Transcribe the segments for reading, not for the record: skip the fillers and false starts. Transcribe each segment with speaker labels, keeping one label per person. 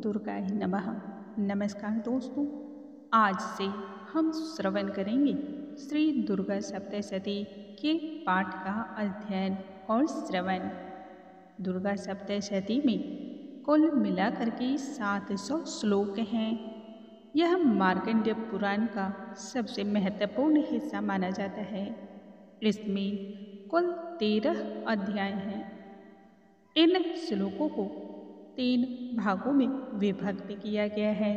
Speaker 1: दुर्गाय नमः। नमस्कार दोस्तों, आज से हम श्रवण करेंगे श्री दुर्गा सप्तशती के पाठ का अध्ययन और श्रवण। दुर्गा सप्तशती में कुल मिलाकर के 700 श्लोक हैं। यह मार्कंडेय पुराण का सबसे महत्वपूर्ण हिस्सा माना जाता है। इसमें कुल 13 अध्याय हैं। इन श्लोकों को 3 भागों में विभक्त किया गया है।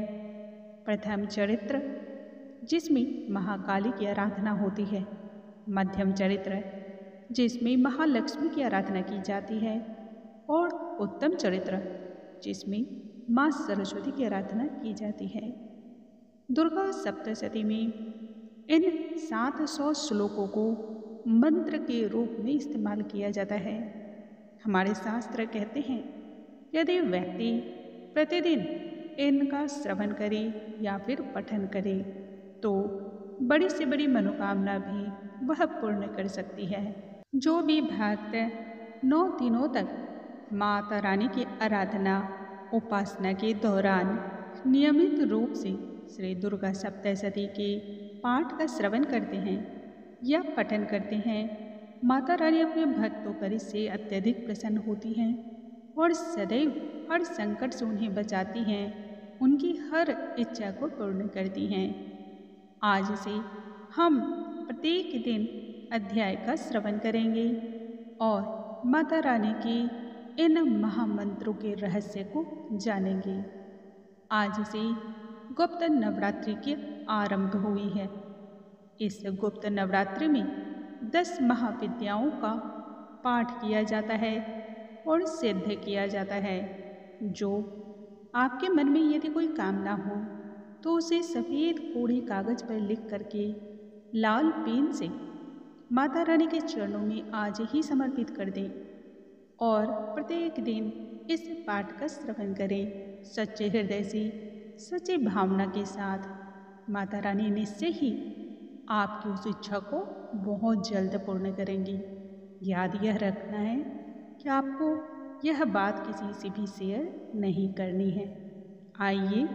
Speaker 1: प्रथम चरित्र, जिसमें महाकाली की आराधना होती है। मध्यम चरित्र, जिसमें महालक्ष्मी की आराधना की जाती है। और उत्तम चरित्र, जिसमें माँ सरस्वती की आराधना की जाती है। दुर्गा सप्तशती में इन 700 श्लोकों को मंत्र के रूप में इस्तेमाल किया जाता है। हमारे शास्त्र कहते हैं, यदि व्यक्ति प्रतिदिन इनका श्रवण करे या फिर पठन करे तो बड़ी से बड़ी मनोकामना भी वह पूर्ण कर सकती है। जो भी भक्त 9 दिनों तक माता रानी की आराधना उपासना के दौरान नियमित रूप से श्री दुर्गा सप्तशती के पाठ का श्रवण करते हैं या पठन करते हैं, माता रानी अपने भक्तों पर इससे अत्यधिक प्रसन्न होती हैं और सदैव हर संकट से उन्हें बचाती हैं, उनकी हर इच्छा को पूर्ण करती हैं। आज से हम प्रत्येक दिन अध्याय का श्रवण करेंगे और माता रानी के इन महामंत्रों के रहस्य को जानेंगे। आज से गुप्त नवरात्रि की आरंभ हुई है। इस गुप्त नवरात्रि में 10 महाविद्याओं का पाठ किया जाता है और सिद्ध किया जाता है। जो आपके मन में यदि कोई कामना हो तो उसे सफ़ेद कोरे कागज पर लिख करके लाल पेन से माता रानी के चरणों में आज ही समर्पित कर दें और प्रत्येक दिन इस पाठ का श्रवण करें। सच्चे हृदय से, सच्ची भावना के साथ माता रानी निश्चय ही आपकी उस इच्छा को बहुत जल्द पूर्ण करेंगी। याद यह रखना है कि आपको यह बात किसी से भी शेयर नहीं करनी है। आइए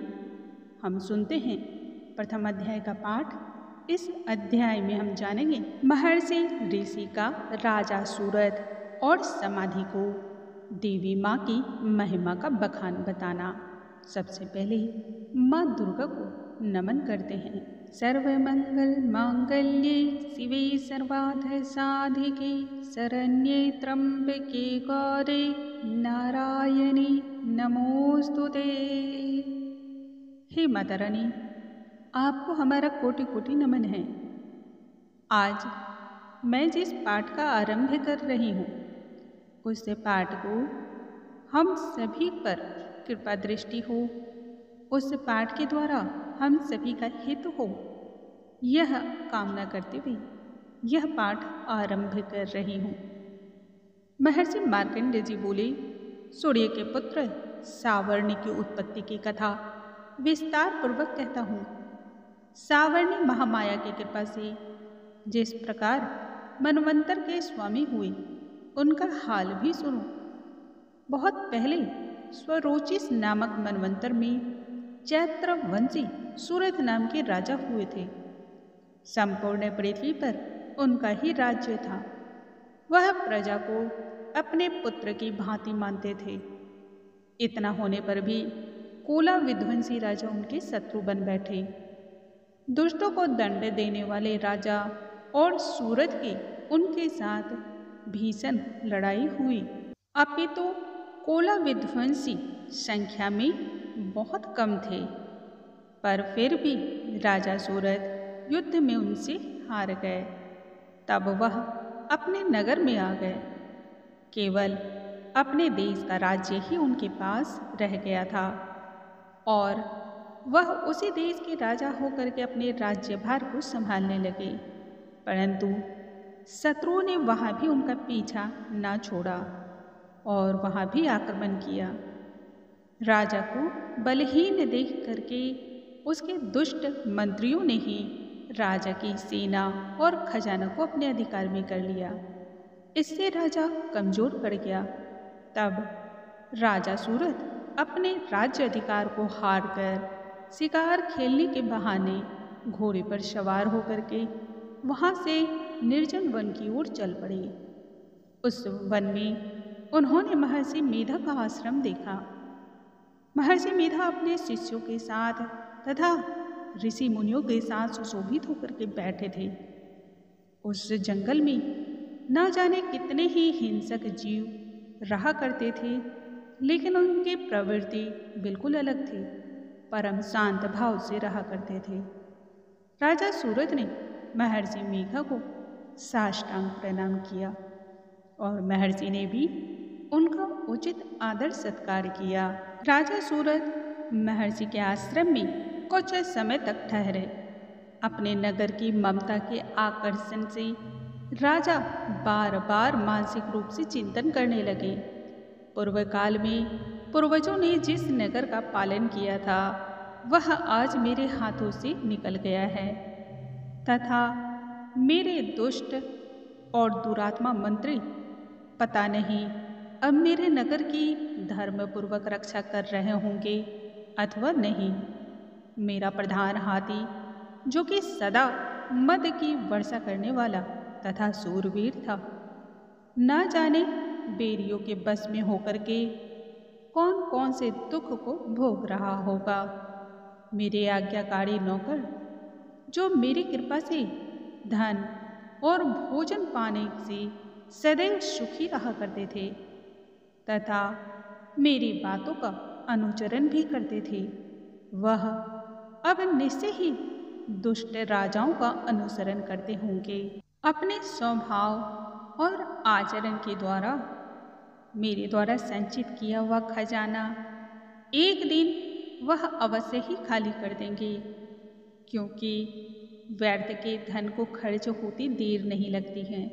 Speaker 1: हम सुनते हैं प्रथम अध्याय का पाठ। इस अध्याय में हम जानेंगे महर्षि ऋषि का राजा सूरत और समाधि को देवी माँ की महिमा का बखान बताना। सबसे पहले माँ दुर्गा को नमन करते हैं। सर्वमंगल मांगल्ये शिवे सर्वार्थ साधिके शरण्ये त्र्यंबके गौरी नारायणी नमोस्तुते। हे माता रानी, आपको हमारा कोटि कोटि नमन है। आज मैं जिस पाठ का आरंभ कर रही हूँ उस पाठ को हम सभी पर कृपा दृष्टि हो, उस पाठ के द्वारा हम सभी का हित हो, यह कामना करते हुए यह पाठ आरंभ कर रही हूँ। महर्षि मार्कंडेय जी बोले, सूर्य के पुत्र सावर्णी की उत्पत्ति की कथा विस्तार पूर्वक कहता हूँ। सावर्णी महामाया की कृपा से जिस प्रकार मनवंतर के स्वामी हुए उनका हाल भी सुनो। बहुत पहले स्वरोचिस नामक मनवंतर में चैत्रवंशी सूरत नाम के राजा हुए थे। संपूर्ण पृथ्वी पर उनका ही राज्य था। वह प्रजा को अपने पुत्र की भांति मानते थे। इतना होने पर भी कोला विध्वंसी राजा उनके शत्रु बन बैठे। दुष्टों को दंड देने वाले राजा और सूरत की उनके साथ भीषण लड़ाई हुई। अपितु कोला विध्वंसी संख्या में बहुत कम थे, पर फिर भी राजा सूरत युद्ध में उनसे हार गए। तब वह अपने नगर में आ गए। केवल अपने देश का राज्य ही उनके पास रह गया था और वह उसी देश के राजा होकर के अपने राज्यभार को संभालने लगे। परंतु शत्रुओं ने वहाँ भी उनका पीछा ना छोड़ा और वहाँ भी आक्रमण किया। राजा को बलहीन देख करके उसके दुष्ट मंत्रियों ने ही राजा की सेना और खजाना को अपने अधिकार में कर लिया। इससे राजा कमजोर पड़ गया। तब राजा सूरत अपने राज्य अधिकार को हार कर शिकार खेलने के बहाने घोड़े पर सवार होकर के वहाँ से निर्जन वन की ओर चल पड़े। उस वन में उन्होंने महर्षि मेधा का आश्रम देखा। महर्षि मेधा अपने शिष्यों के साथ तथा ऋषि मुनियों के साथ सुशोभित होकर के बैठे थे। उस जंगल में न जाने कितने ही हिंसक जीव रहा करते थे, लेकिन उनकी प्रवृत्ति बिल्कुल अलग थी, परम शांत भाव से रहा करते थे। राजा सूरज ने महर्षि मेघा को साष्टांग प्रणाम किया और महर्षि ने भी उनका उचित आदर सत्कार किया। राजा सूरज महर्षि के आश्रम में कुछ समय तक ठहरे। अपने नगर की ममता के आकर्षण से राजा बार बार मानसिक रूप से चिंतन करने लगे। पूर्व काल में पूर्वजों ने जिस नगर का पालन किया था वह आज मेरे हाथों से निकल गया है तथा मेरे दुष्ट और दुरात्मा मंत्री पता नहीं अब मेरे नगर की धर्मपूर्वक रक्षा कर रहे होंगे अथवा नहीं। मेरा प्रधान हाथी जो कि सदा मद की वर्षा करने वाला तथा सूरवीर था, न जाने बेरियों के बस में होकर के कौन कौन से दुख को भोग रहा होगा। मेरे आज्ञाकारी नौकर जो मेरी कृपा से धन और भोजन पाने से सदैव सुखी रहा करते थे तथा मेरी बातों का अनुचरण भी करते थे, वह अब निश्चय ही दुष्ट राजाओं का अनुसरण करते होंगे। अपने स्वभाव और आचरण के द्वारा मेरे द्वारा संचित किया हुआ खजाना एक दिन वह अवश्य ही खाली कर देंगे, क्योंकि व्यर्थ के धन को खर्च होती देर नहीं लगती है।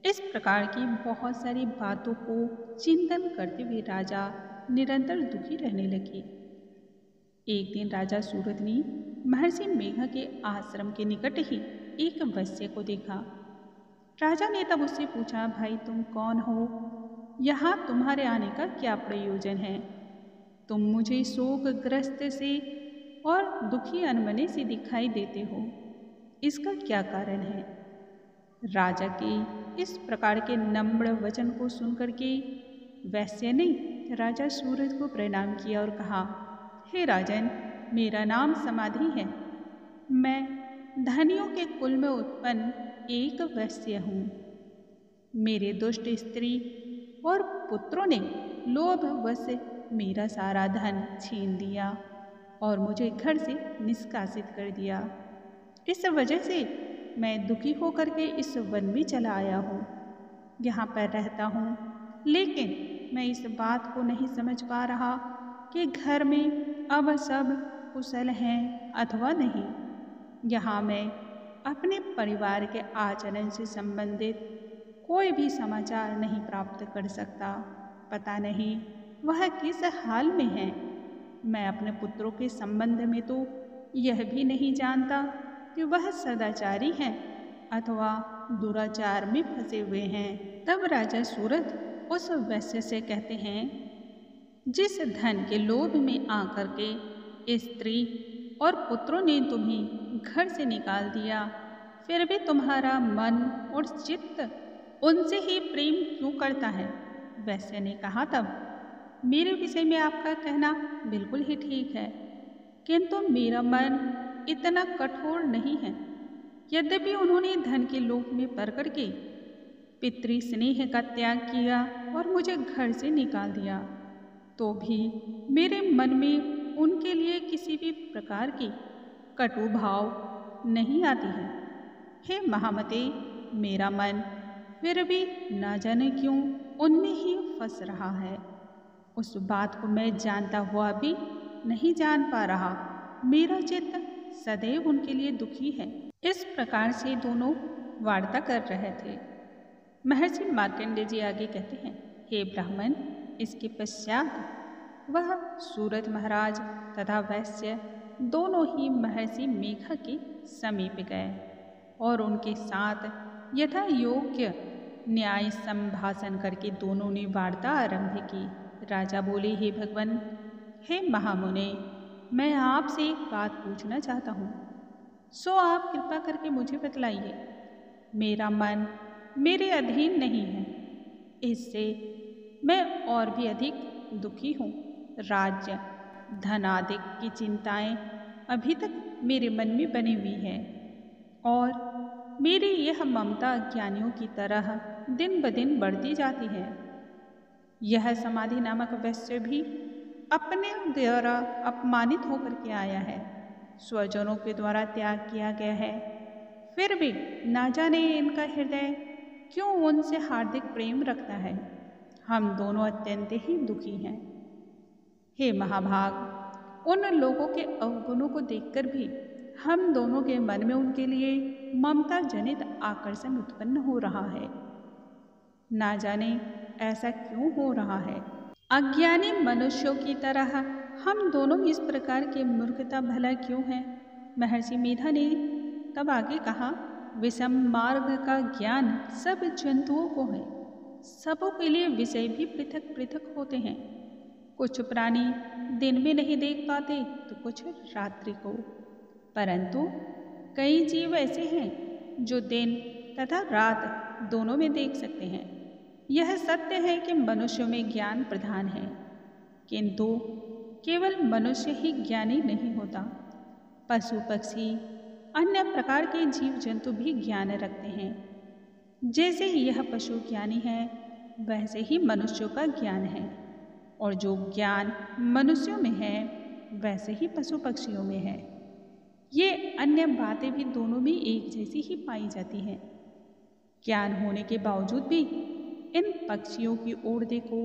Speaker 1: इस प्रकार की बहुत सारी बातों को चिंतन करते हुए राजा निरंतर दुखी रहने लगे। एक दिन राजा सूरज ने महर्षि मेघा के आश्रम के निकट ही एक वैश्य को देखा। राजा ने तब उससे पूछा, भाई तुम कौन हो? यहाँ तुम्हारे आने का क्या प्रयोजन है? तुम मुझे शोकग्रस्त से और दुखी अनमने से दिखाई देते हो, इसका क्या कारण है? राजा के इस प्रकार के नम्र वचन को सुनकर के वैश्य ने राजा सूरज को प्रणाम किया और कहा, हे राजन, मेरा नाम समाधि है। मैं धनियों के कुल में उत्पन्न एक वैश्य हूँ। मेरे दुष्ट स्त्री और पुत्रों ने लोभवश मेरा सारा धन छीन दिया और मुझे घर से निष्कासित कर दिया। इस वजह से मैं दुखी होकर के इस वन में चला आया हूँ। यहाँ पर रहता हूँ, लेकिन मैं इस बात को नहीं समझ पा रहा कि घर में अब सब कुशल हैं अथवा नहीं। यहाँ मैं अपने परिवार के आचरण से संबंधित कोई भी समाचार नहीं प्राप्त कर सकता। पता नहीं वह किस हाल में है। मैं अपने पुत्रों के संबंध में तो यह भी नहीं जानता कि वह सदाचारी हैं अथवा दुराचार में फंसे हुए हैं। तब राजा सूरज उस वैश्य से कहते हैं, जिस धन के लोभ में आकर के स्त्री और पुत्रों ने तुम्हें घर से निकाल दिया, फिर भी तुम्हारा मन और चित्त उनसे ही प्रेम क्यों करता है? वैश्य ने कहा, तब मेरे विषय में आपका कहना बिल्कुल ही ठीक है, किंतु मेरा मन इतना कठोर नहीं है। यद्यपि उन्होंने धन के लोभ में पड़कर के पितृ स्नेह का त्याग किया और मुझे घर से निकाल दिया, तो भी मेरे मन में उनके लिए किसी भी प्रकार की कटु भाव नहीं आती है। हे महामते, मेरा मन फिर भी न जाने क्यों उनमें ही फंस रहा है। उस बात को मैं जानता हुआ भी नहीं जान पा रहा। मेरा चित्त सदैव उनके लिए दुखी है। इस प्रकार से दोनों वार्ता कर रहे थे। महर्षि मार्कंडेय जी आगे कहते हैं, हे ब्राह्मण, इसके पश्चात वह सूरज महाराज तथा वैश्य दोनों ही महर्षि मेघा के समीप गए और उनके साथ यथा योग्य न्याय संभाषण करके दोनों ने वार्ता आरंभ की। राजा बोले, हे भगवान, हे महामुने, मैं आपसे एक बात पूछना चाहता हूँ, सो आप कृपा करके मुझे बतलाइए। मेरा मन मेरे अधीन नहीं है, इससे मैं और भी अधिक दुखी हूँ। राज्य, धन आदि की चिंताएं अभी तक मेरे मन में बनी हुई है और मेरी यह ममता ज्ञानियों की तरह दिन ब दिन बढ़ती जाती है। यह समाधि नामक वैश्य भी अपने द्वारा अपमानित होकर के आया है, स्वजनों के द्वारा त्याग किया गया है, फिर भी ना जाने इनका हृदय क्यों उनसे हार्दिक प्रेम रखता है। हम दोनों अत्यंत ही दुखी हैं। हे महाभाग, उन लोगों के अवगुणों को देखकर भी हम दोनों के मन में उनके लिए ममता जनित आकर्षण उत्पन्न हो रहा है। ना जाने ऐसा क्यों हो रहा है। अज्ञानी मनुष्यों की तरह हम दोनों इस प्रकार की मूर्खता भला क्यों है। महर्षि मेधा ने तब आगे कहा, विषम मार्ग का ज्ञान सब जंतुओं को है। सबों के लिए विषय भी पृथक पृथक होते हैं। कुछ प्राणी दिन में नहीं देख पाते तो कुछ रात्रि को, परंतु कई जीव ऐसे हैं जो दिन तथा रात दोनों में देख सकते हैं। यह सत्य है कि मनुष्यों में ज्ञान प्रधान है, किंतु केवल मनुष्य ही ज्ञानी नहीं होता। पशु पक्षी अन्य प्रकार के जीव जंतु भी ज्ञान रखते हैं। जैसे यह पशु ज्ञानी है, वैसे ही मनुष्यों का ज्ञान है, और जो ज्ञान मनुष्यों में है वैसे ही पशु पक्षियों में है। ये अन्य बातें भी दोनों में एक जैसी ही पाई जाती हैं। ज्ञान होने के बावजूद भी इन पक्षियों की ओर देखो,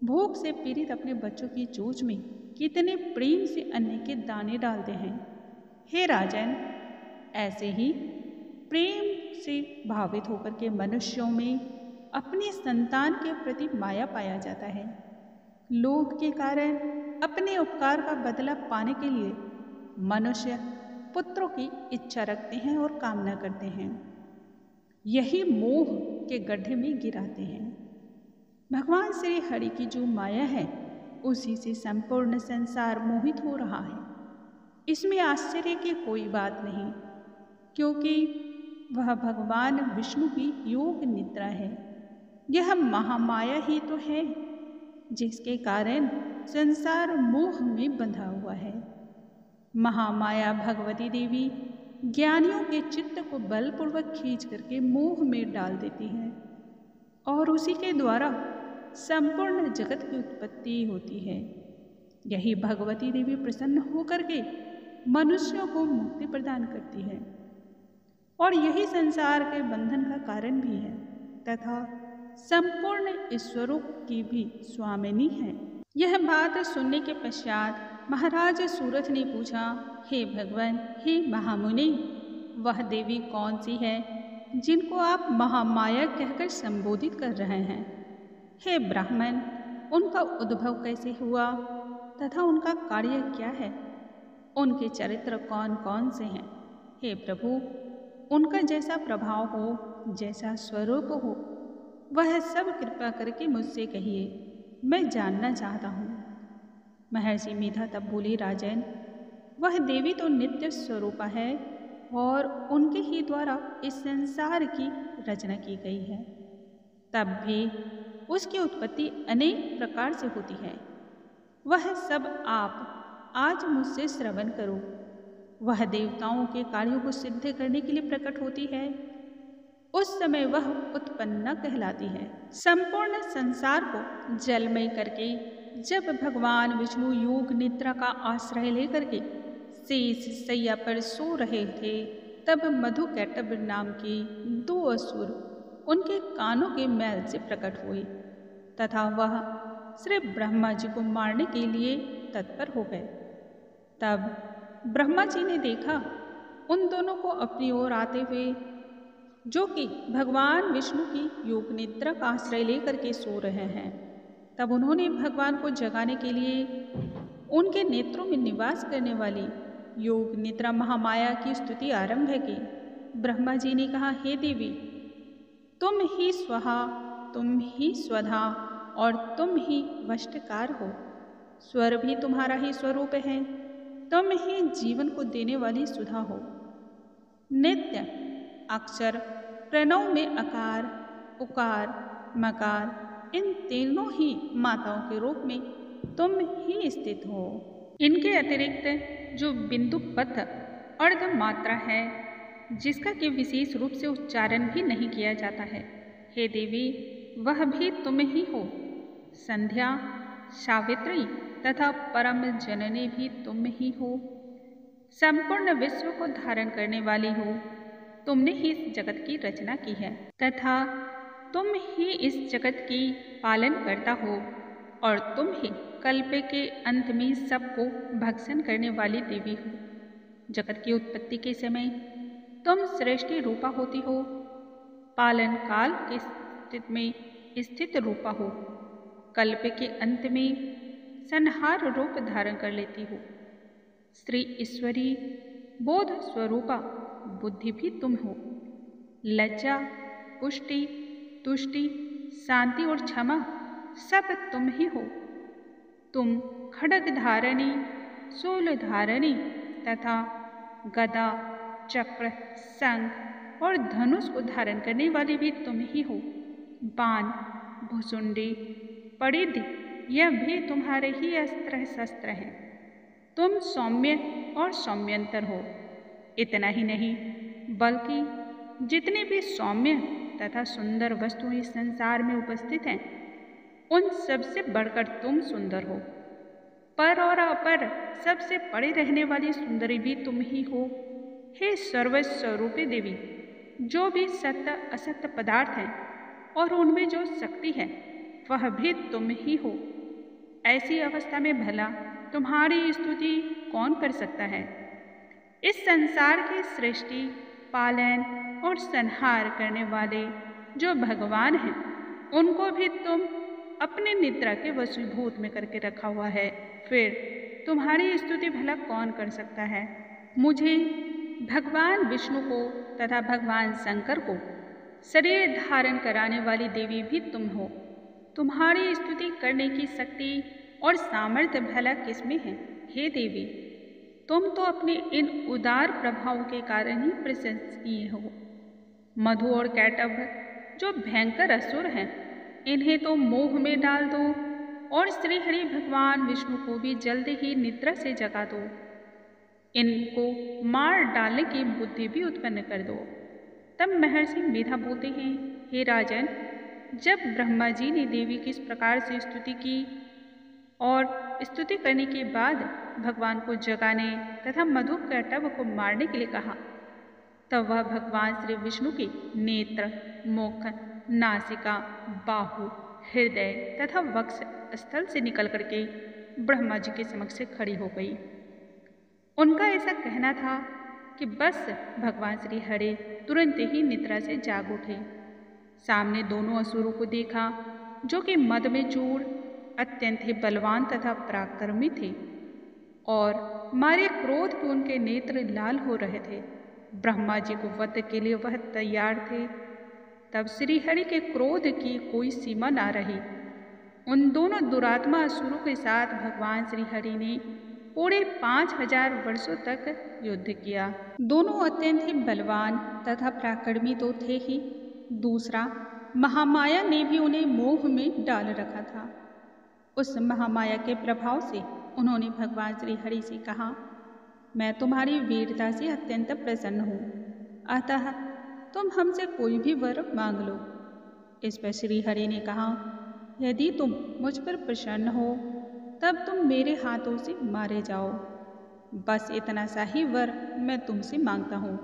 Speaker 1: भूख से पीड़ित अपने बच्चों की चोंच में कितने प्रेम से अन्न के दाने डालते हैं। हे राजन, ऐसे ही प्रेम से भावित होकर के मनुष्यों में अपनी संतान के प्रति माया पाया जाता है। लोभ के कारण अपने उपकार का बदला पाने के लिए मनुष्य पुत्रों की इच्छा रखते हैं और कामना करते हैं। यही मोह के गड्ढे में गिराते हैं। भगवान श्री हरि की जो माया है, उसी से संपूर्ण संसार मोहित हो रहा है। इसमें आश्चर्य की कोई बात नहीं, क्योंकि वह भगवान विष्णु की योग निद्रा है। यह महामाया ही तो है जिसके कारण संसार मोह में बंधा हुआ है। महामाया भगवती देवी ज्ञानियों के चित्त को बलपूर्वक खींच करके मोह में डाल देती है और उसी के द्वारा संपूर्ण जगत की उत्पत्ति होती है। यही भगवती देवी प्रसन्न होकर के मनुष्यों को मुक्ति प्रदान करती है और यही संसार के बंधन का कारण भी है तथा संपूर्ण ईश्वरों की भी स्वामिनी है। यह बात सुनने के पश्चात महाराज सूरथ ने पूछा, हे भगवान, हे महामुनि, वह देवी कौन सी है जिनको आप महामाया कहकर संबोधित कर रहे हैं? हे ब्राह्मण, उनका उद्भव कैसे हुआ तथा उनका कार्य क्या है? उनके चरित्र कौन कौन से हैं? हे प्रभु, उनका जैसा प्रभाव हो, जैसा स्वरूप हो, वह सब कृपा करके मुझसे कहिए, मैं जानना चाहता हूँ। महर्षि मेधा तब बोली, राजन, वह देवी तो नित्य स्वरूपा है और उनके ही द्वारा इस संसार की रचना की गई है। तब भी उसकी उत्पत्ति अनेक प्रकार से होती है। वह सब आप आज मुझसे श्रवण करो। वह देवताओं के कार्यों को सिद्ध करने के लिए प्रकट होती है। उस समय वह उत्पन्ना कहलाती है। संपूर्ण संसार को जलमय करके जब भगवान विष्णु योग निद्रा का आश्रय लेकर के शेष सैया पर सो रहे थे, तब मधुकैटभ नाम के 2 असुर उनके कानों के मैल से प्रकट हुए तथा वह श्री ब्रह्मा जी को मारने के लिए तत्पर हो गए। तब ब्रह्मा जी ने देखा उन दोनों को अपनी ओर आते हुए, जो कि भगवान विष्णु की योग निद्रा का आश्रय लेकर के सो रहे हैं। तब उन्होंने भगवान को जगाने के लिए उनके नेत्रों में निवास करने वाली योग निद्रा महामाया की स्तुति आरंभ की। ब्रह्मा जी ने कहा, हे देवी, तुम ही स्वहा, तुम ही स्वधा और तुम ही वष्टकार हो। स्वर भी तुम्हारा ही स्वरूप है। तुम ही जीवन को देने वाली सुधा हो। नित्य अक्षर प्रणव में अकार, उकार, मकार इन तीनों ही माताओं के रूप में तुम ही स्थित हो। इनके अतिरिक्त जो बिंदु पथ अर्ध मात्रा है, जिसका कि विशेष रूप से उच्चारण भी नहीं किया जाता है, हे देवी, वह भी तुम ही हो। संध्या, सावित्री तथा परम जननी भी तुम ही हो। संपूर्ण विश्व को धारण करने वाली हो। तुमने ही इस जगत की रचना की है तथा तुम ही इस जगत की पालन करता हो और तुम ही कल्प के अंत में सबको भक्षण करने वाली देवी हो। जगत की उत्पत्ति के समय तुम सृष्टि रूपा होती हो, पालन काल की स्थिति में स्थित रूपा हो, कल्प के अंत में संहार रूप धारण कर लेती हो। श्री ईश्वरी बोध स्वरूपा बुद्धि भी तुम हो। लज्जा, पुष्टि, तुष्टि, शांति और क्षमा सब तुम ही हो। तुम खड्ग धारणी, शूल धारणी तथा गदा, चक्र, शंख और धनुष को धारण करने वाली भी तुम ही हो। बाण, भुसुंडी, परिधि यह भी तुम्हारे ही अस्त्र शस्त्र हैं। तुम सौम्य और सौम्यंतर हो। इतना ही नहीं, बल्कि जितने भी सौम्य तथा सुंदर वस्तुएं इस संसार में उपस्थित हैं, उन सबसे बढ़कर तुम सुंदर हो। पर और अपर सबसे परे रहने वाली सुंदरी भी तुम ही हो। हे सर्वस्वरूपी देवी, जो भी सत्य असत्य पदार्थ हैं और उनमें जो शक्ति है, वह भी तुम ही हो। ऐसी अवस्था में भला तुम्हारी स्तुति कौन कर सकता है? इस संसार की सृष्टि, पालन और संहार करने वाले जो भगवान हैं, उनको भी तुम अपने निद्रा के वशीभूत में करके रखा हुआ है। फिर तुम्हारी स्तुति भला कौन कर सकता है? मुझे भगवान विष्णु को तथा भगवान शंकर को शरीर धारण कराने वाली देवी भी तुम हो। तुम्हारी स्तुति करने की शक्ति और सामर्थ्य भला किसमें है? हे देवी, तुम तो अपने इन उदार प्रभावों के कारण ही प्रशंसनीय हो। मधु और कैटभ जो भयंकर असुर हैं, इन्हें तो मोह में डाल दो और श्री हरि भगवान विष्णु को भी जल्द ही निद्रा से जगा दो। इनको मार डालने की बुद्धि भी उत्पन्न कर दो। तब महर्षि मेधा बोलते हैं, हे राजन, जब ब्रह्मा जी ने देवी की इस प्रकार से स्तुति की और स्तुति करने के बाद भगवान को जगाने तथा मधु कैटभ को मारने के लिए कहा, तब वह भगवान श्री विष्णु के नेत्र, मुख, नासिका, बाहु, हृदय तथा वक्ष स्थल से निकल करके ब्रह्मा जी के समक्ष खड़ी हो गई। उनका ऐसा कहना था कि बस भगवान श्री हरि तुरंत ही निद्रा से जाग उठे। सामने दोनों असुरों को देखा, जो कि मद में चूर, अत्यंत ही बलवान तथा पराक्रमी थे और मारे क्रोध में उनके नेत्र लाल हो रहे थे। ब्रह्मा जी को वध के लिए वह तैयार थे। तब श्री हरि के क्रोध की कोई सीमा ना रही। उन दोनों दुरात्मा असुरों के साथ भगवान श्री हरि ने पूरे 5000 वर्षों तक युद्ध किया। दोनों अत्यंत ही बलवान तथा पराक्रमी तो थे ही, दूसरा महामाया ने भी उन्हें मोह में डाल रखा था। उस महामाया के प्रभाव से उन्होंने भगवान श्री हरि से कहा, मैं तुम्हारी वीरता से अत्यंत प्रसन्न हूँ, अतः तुम हमसे कोई भी वर मांग लो। इस पर श्री हरि ने कहा, यदि तुम मुझ पर प्रसन्न हो तब तुम मेरे हाथों से मारे जाओ। बस इतना सा ही वर मैं तुमसे मांगता हूँ।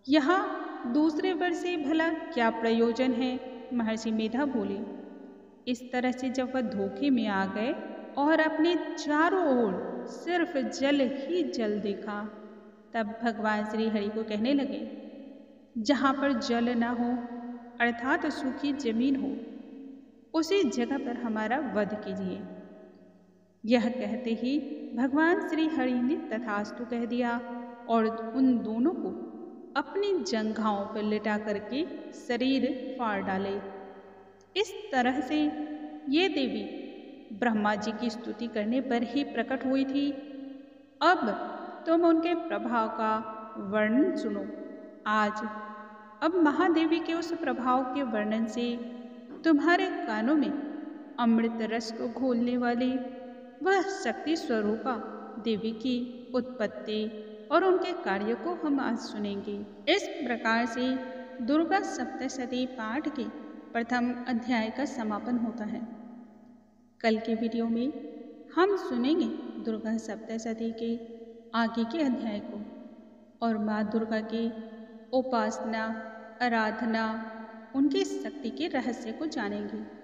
Speaker 1: यहाँ दूसरे वर से भला क्या प्रयोजन है? महर्षि मेधा बोले। इस तरह से जब वह धोखे में आ गए और अपने चारों ओर सिर्फ जल ही जल देखा, तब भगवान श्री हरि को कहने लगे, जहाँ पर जल न हो अर्थात सूखी जमीन हो, उसी जगह पर हमारा वध कीजिए। यह कहते ही भगवान श्री हरि ने तथास्तु कह दिया और उन दोनों को अपनी जंघाओं पर लिटा करके शरीर फाड़ डाले। इस तरह से ये देवी ब्रह्मा जी की स्तुति करने पर ही प्रकट हुई थी। अब तुम उनके प्रभाव का वर्णन सुनो। आज अब महादेवी के उस प्रभाव के वर्णन से तुम्हारे कानों में अमृत रस को घोलने वाली वह शक्ति स्वरूपा देवी की उत्पत्ति और उनके कार्य को हम आज सुनेंगे। इस प्रकार से दुर्गा सप्तशती पाठ के प्रथम अध्याय का समापन होता है। कल के वीडियो में हम सुनेंगे दुर्गा सप्तशती के आगे के अध्याय को और माँ दुर्गा की उपासना, आराधना, उनकी शक्ति के रहस्य को जानेंगे।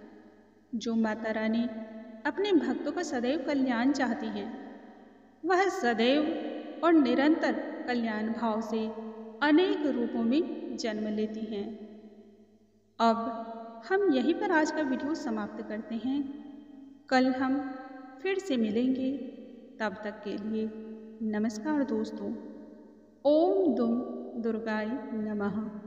Speaker 1: जो माता रानी अपने भक्तों का सदैव कल्याण चाहती हैं, वह सदैव और निरंतर कल्याण भाव से अनेक रूपों में जन्म लेती हैं। अब हम यहीं पर आज का वीडियो समाप्त करते हैं। कल हम फिर से मिलेंगे। तब तक के लिए नमस्कार दोस्तों। ओम दुम दुर्गाय नमः।